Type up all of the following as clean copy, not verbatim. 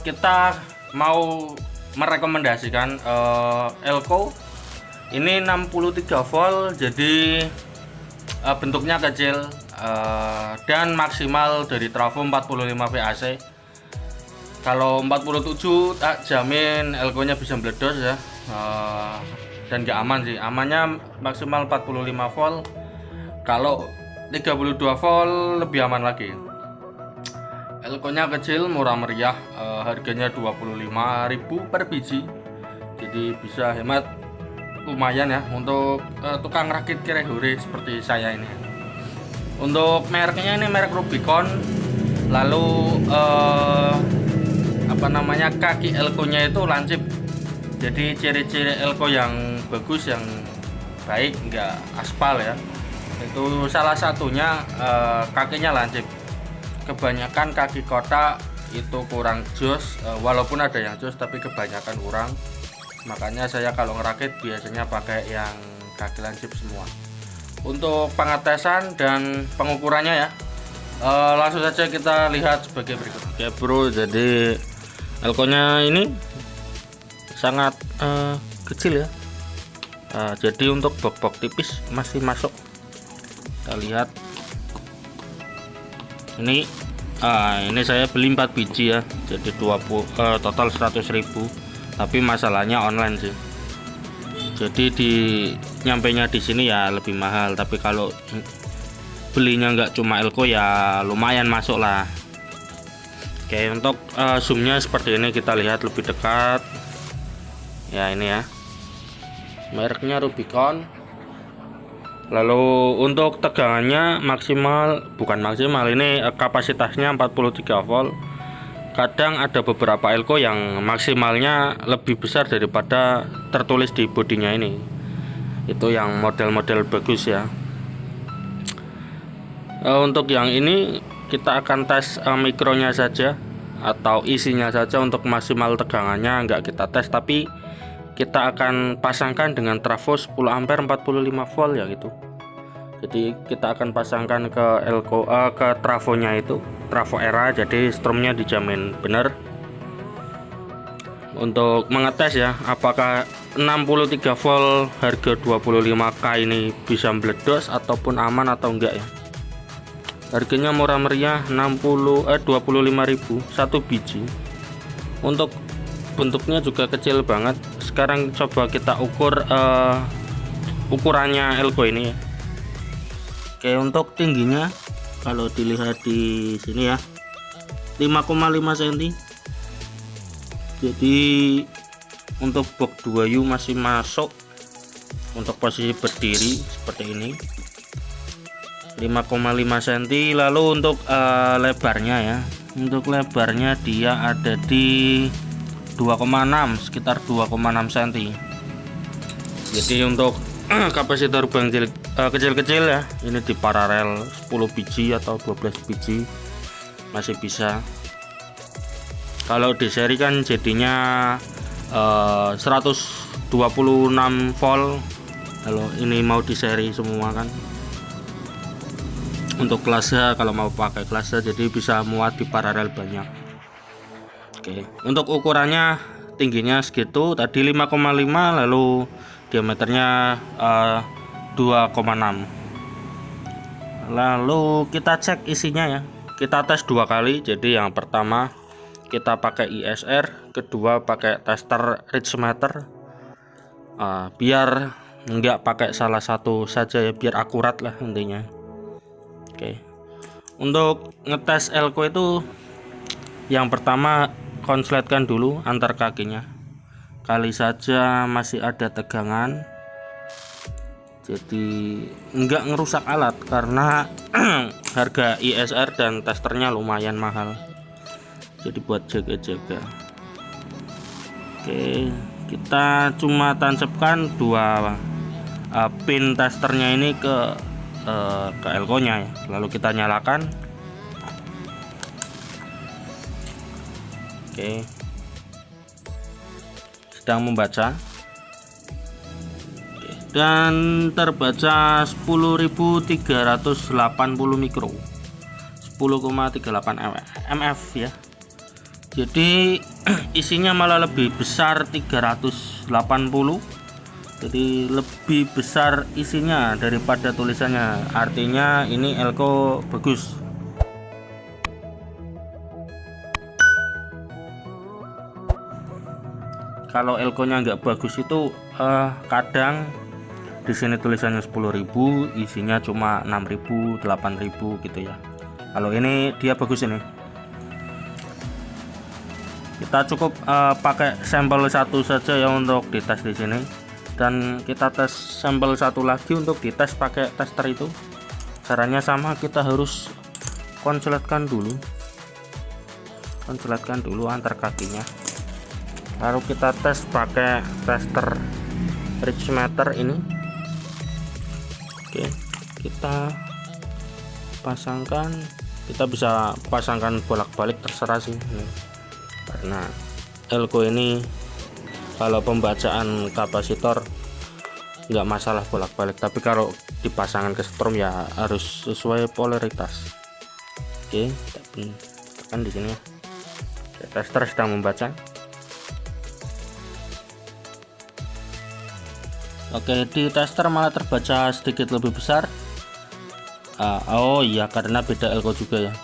kita mau merekomendasikan Elko ini 63 volt, jadi bentuknya kecil dan maksimal dari trafo 45 VAC. Kalau 47 tak jamin Elko nya bisa meledos ya, dan gak aman sih. Amannya maksimal 45 volt. Kalau 32 volt lebih aman lagi. Elko nya kecil, murah meriah, harganya 25.000 per biji, jadi bisa hemat lumayan ya untuk tukang rakit kire hore seperti saya ini. Untuk mereknya ini merek Rubicon. Lalu kaki Elko nya itu lancip. Jadi ciri-ciri Elko yang bagus, yang baik, enggak aspal ya, itu salah satunya kakinya lancip. Kebanyakan kaki kotak itu kurang jos, walaupun ada yang jos tapi kebanyakan kurang. Makanya saya kalau ngerakit biasanya pakai yang kaki lancip semua. Untuk pengetesan dan pengukurannya ya, langsung saja kita lihat sebagai berikut. Oke bro, jadi Elko nya ini sangat kecil ya, jadi untuk box-box tipis masih masuk. Kita lihat ini, ini saya beli 4 biji ya, jadi total 100.000. Tapi masalahnya online sih, jadi nyampainya di sini ya lebih mahal. Tapi kalau belinya nggak cuma Elko ya lumayan masuk lah. Oke, untuk zoomnya seperti ini, kita lihat lebih dekat ya. Ini ya mereknya Rubicon. Lalu untuk tegangannya bukan maksimal, ini kapasitasnya 43 volt. Kadang ada beberapa Elko yang maksimalnya lebih besar daripada tertulis di bodinya ini. Itu yang model-model bagus ya. Untuk yang ini kita akan tes mikronya saja atau isinya saja. Untuk maksimal tegangannya nggak kita tes, tapi kita akan pasangkan dengan trafo 10 ampere 45 volt ya gitu. Jadi kita akan pasangkan ke Elko, ke trafonya itu, trafo era, jadi strumnya dijamin benar. Untuk mengetes ya, apakah 63 volt harga 25k ini bisa meledos ataupun aman atau enggak ya. Harganya murah meriah, 25.000 satu biji. Untuk bentuknya juga kecil banget. Sekarang coba kita ukur ukurannya Elko ini ya. Oke, untuk tingginya kalau dilihat di sini ya 5,5 cm. Jadi untuk box 2U masih masuk. Untuk posisi berdiri seperti ini 5,5 cm. Lalu untuk lebarnya ya, untuk lebarnya dia ada di 2,6, sekitar 2,6 cm. Jadi untuk kapasitor bangkil kecil-kecil ya, ini di paralel 10 biji atau 12 biji masih bisa. Kalau di seri kan jadinya 126 volt. Kalau ini mau di seri semua kan. Untuk kelas A, kalau mau pakai kelas A, jadi bisa muat di paralel banyak. Oke, untuk ukurannya tingginya segitu tadi 5,5, lalu diameternya 2,6. Lalu kita cek isinya ya, kita tes 2 kali. Jadi yang pertama kita pakai ISR, kedua pakai tester Richmeter, biar enggak pakai salah satu saja ya, biar akurat lah intinya. Oke, untuk ngetes Elko itu yang pertama konsletkan dulu antar kakinya, kali saja masih ada tegangan, jadi enggak ngerusak alat karena harga ISR dan testernya lumayan mahal, jadi buat jaga-jaga. Oke, kita cuma tancapkan 2 pin testernya ini ke Elko nya ya. Lalu kita nyalakan. Oke, sedang membaca. Oke, dan terbaca 10.380 mikro, 10,38 mF ya. Jadi isinya malah lebih besar 380, jadi lebih besar isinya daripada tulisannya. Artinya ini elko bagus. Kalau elkonya nggak bagus itu kadang di sini tulisannya 10.000, isinya cuma 6.000, 8.000 gitu ya. Kalau ini dia bagus ini. Kita cukup pakai sampel satu saja ya untuk dites di sini, dan kita tes sampel satu lagi untuk dites pakai tester itu. Caranya sama, kita harus konsletkan dulu antar kakinya, lalu kita tes pakai tester Richmeter ini. Oke, kita pasangkan. Kita bisa pasangkan bolak-balik, terserah sih, karena elko ini kalau pembacaan kapasitor nggak masalah bolak-balik, tapi kalau dipasangkan ke strom ya harus sesuai polaritas. Oke, tekan di sini ya. Tester sedang membaca. Oke, di tester malah terbaca sedikit lebih besar. Oh iya, karena beda elko juga ya.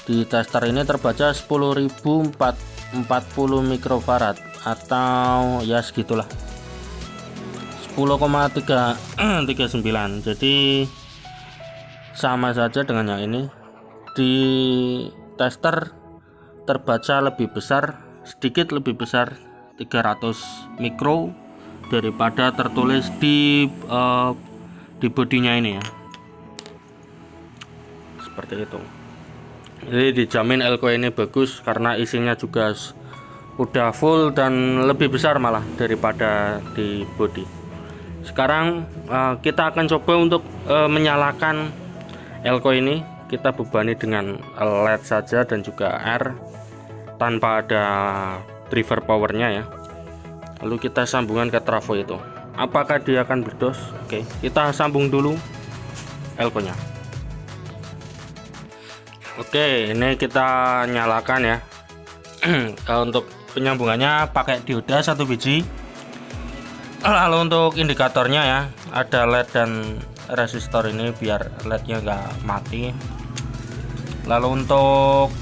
Di tester ini terbaca 10.040 mikrofarad atau ya segitulah, 10,339. Jadi sama saja dengan yang ini. Di tester terbaca lebih besar, sedikit lebih besar, 300 mikro daripada tertulis di bodinya ini ya. Seperti itu. Jadi dijamin elko ini bagus karena isinya juga udah full dan lebih besar malah daripada di body. Sekarang kita akan coba untuk menyalakan elko ini. Kita bebani dengan LED saja dan juga R tanpa ada driver powernya ya. Lalu kita sambungkan ke trafo itu. Apakah dia akan berdos? Oke, kita sambung dulu elkonya. Oke, ini kita nyalakan ya. Untuk penyambungannya pakai dioda 1 biji. Lalu untuk indikatornya ya, ada LED dan resistor ini biar LED-nya nggak mati. Lalu untuk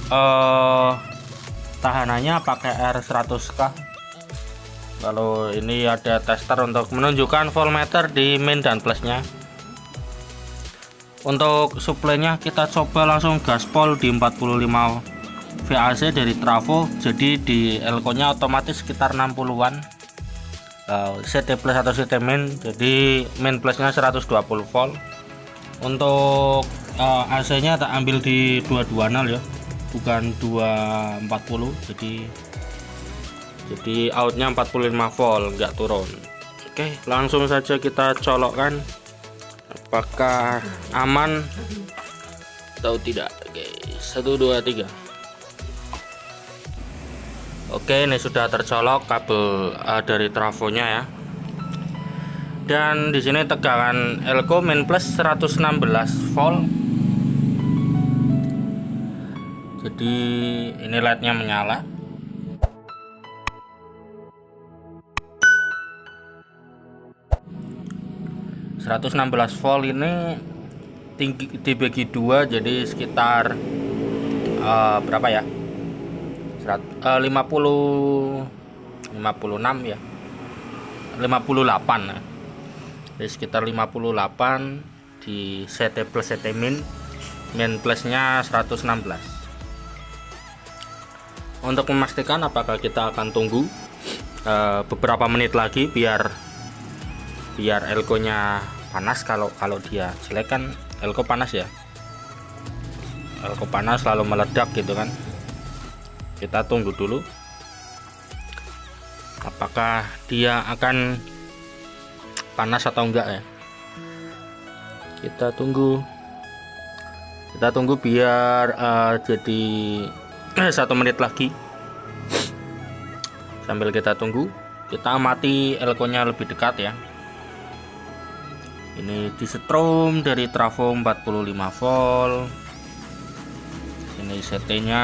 tahanannya pakai R100K. Lalu ini ada tester untuk menunjukkan voltmeter di min dan plusnya. Untuk suplainya kita coba langsung gaspol di 45 VAC dari trafo, jadi di elko nya otomatis sekitar 60-an. CT plus atau CT min, jadi min plusnya 120 volt. Untuk AC nya tak ambil di 220 ya, bukan 240, jadi outnya 45 volt, nggak turun. Oke, langsung saja kita colokkan. Apakah aman atau tidak? Oke, 1 2 3. Oke, ini sudah tercolok kabel dari trafonya ya. Dan di sini tegangan elko min plus 116 volt. Jadi ini LED-nya menyala. ...116 volt ini tinggi dibagi 2, jadi sekitar berapa ya, 56 ya, 58 ya. Jadi sekitar 58 di CT plus CT min plusnya 116. Untuk memastikan apakah kita akan tunggu beberapa menit lagi biar elko nya panas. Kalau dia jelek kan elko panas ya, elko panas lalu meledak gitu kan. Kita tunggu dulu apakah dia akan panas atau enggak ya. Kita tunggu biar jadi 1 menit lagi. Sambil kita tunggu, kita amati elko nya lebih dekat ya. Ini di setrum dari trafo 45 volt. Ini CT nya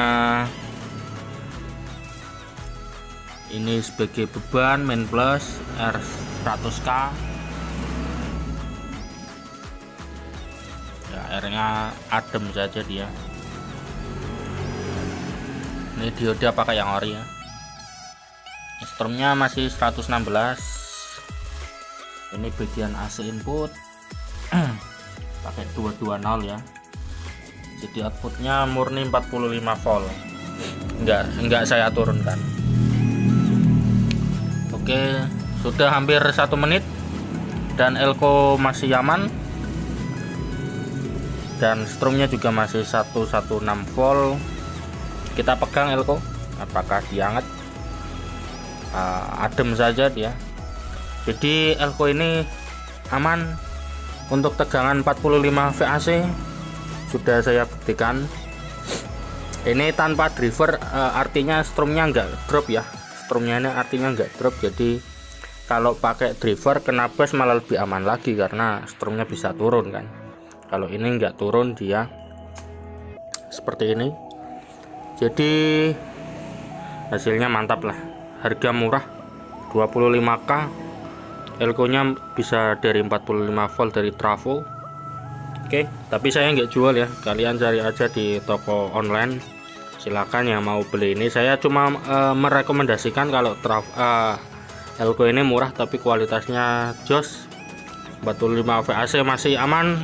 Ini sebagai beban main plus R100K ya, airnya adem saja dia. Ini dioda pakai yang ori ya. Stromnya masih 116. Ini bagian AC input pakai 220 ya. Jadi outputnya murni 45 volt. Enggak saya turunkan. Oke, sudah hampir 1 menit dan elko masih aman. Dan strumnya juga masih 116 volt. Kita pegang elko, apakah dianget? Adem saja dia. Jadi elko ini aman untuk tegangan 45 VAC. Sudah saya buktikan. Ini tanpa driver, artinya strumnya enggak drop ya. Strumnya ini artinya enggak drop. Jadi kalau pakai driver kena bus malah lebih aman lagi karena strumnya bisa turun kan. Kalau ini enggak turun, dia seperti ini. Jadi hasilnya mantap lah. Harga murah 25k. Elko nya bisa dari 45 volt dari Travo. Oke, tapi saya nggak jual ya, kalian cari aja di toko online, silakan yang mau beli. Ini saya cuma merekomendasikan kalau elko ini murah tapi kualitasnya jos. 45 VAC masih aman.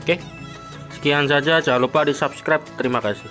Oke, sekian saja, jangan lupa di subscribe. Terima kasih.